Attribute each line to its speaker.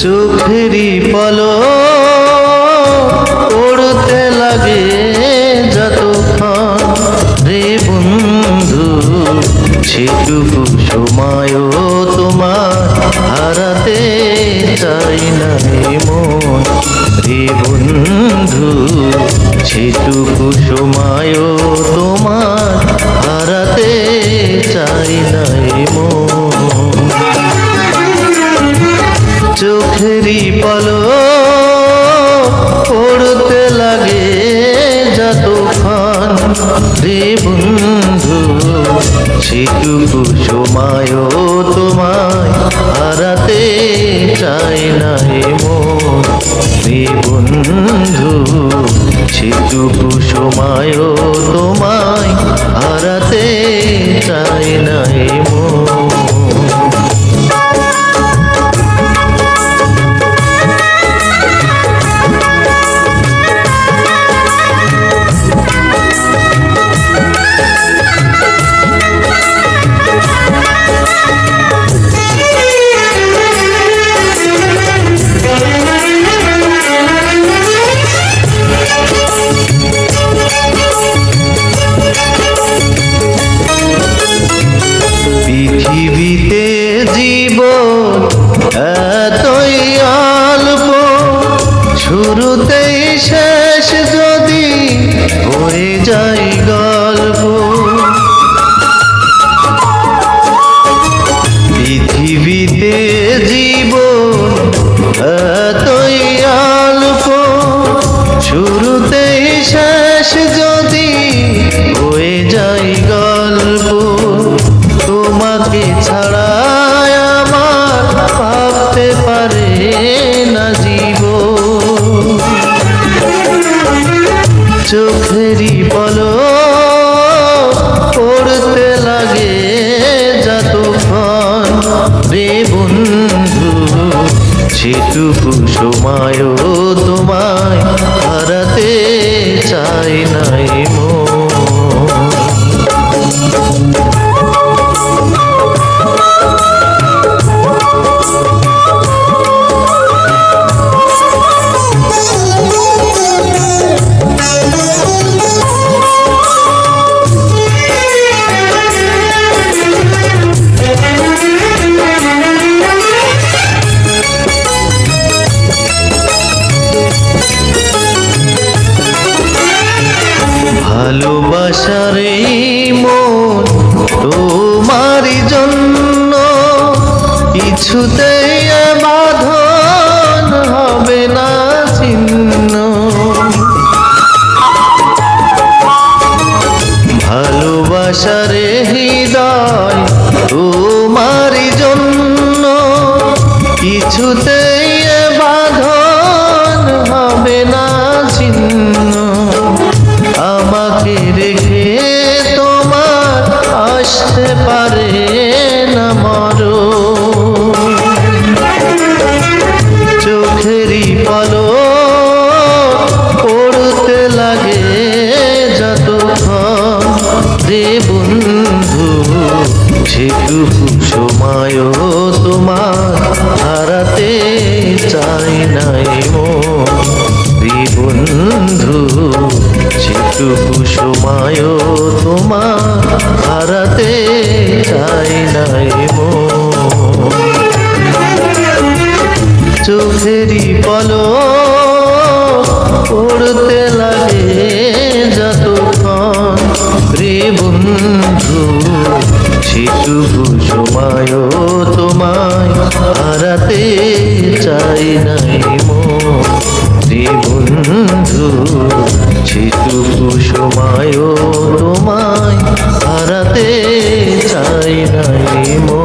Speaker 1: চোখেরই পলক পড়তে লাগে যতক্ষণ রে বন্ধু, সেটুকু সময়ও তোমার হারাতে চাই না মন রে বন্ধু, সেটুকু সময়ও তোমার হারাতে চাই না মন। চোখেরই পলক পড়তে লাগে যতক্ষণ রে বন্ধু, সেটুকু সময়ও তোমায় হারাতে চাই না মন রে বন্ধু, সেটুকু সময়ও তোমায় হারাতে চাই না মন। পৃথিবীতে জীবন এতই অল্প, শুরুতেই শেষ যদি হয়ে যায় গল্প। পৃথিবীতে জীবন এতই অল্প, শুরুতেই শেষ যদি হয়ে যায় গল্প। তোমাকে ছাড়া আমার ভাবতে পারে না জীবন। চোখেরই পলক পড়তে লাগে যতক্ষণ রে বন্ধু, সেটুকু সময়ও তোমায় হারাতে চাই না মন। ভালোবাসার এই মন তোমারই জন্য কিছুতেই বাঁধন হবে না ছিন্ন। ভালোবাসার হৃদয় তোমারই জন্য কিছুতেই বাঁধন হবে না ছিন্ন। আমাকে রেখে তোমার আসতে পারে না মরণ। চোখেরই পলক পড়তে লাগে যতক্ষণ রে বন্ধু, সেটুকু সময়ও তোমার হারাতে চাই না মন রে বন্ধু, সেটুকু সময়ও তোমার হারাতে চাই না মন। চোখেরই পলক পড়তে লাগে যতক্ষণ রে বন্ধু, সেটুকু সময়ও তোমায় হারাতে চাই না মন রে বন্ধু, সেটুকু সময়ও তোমায় হারাতে চাই না মন।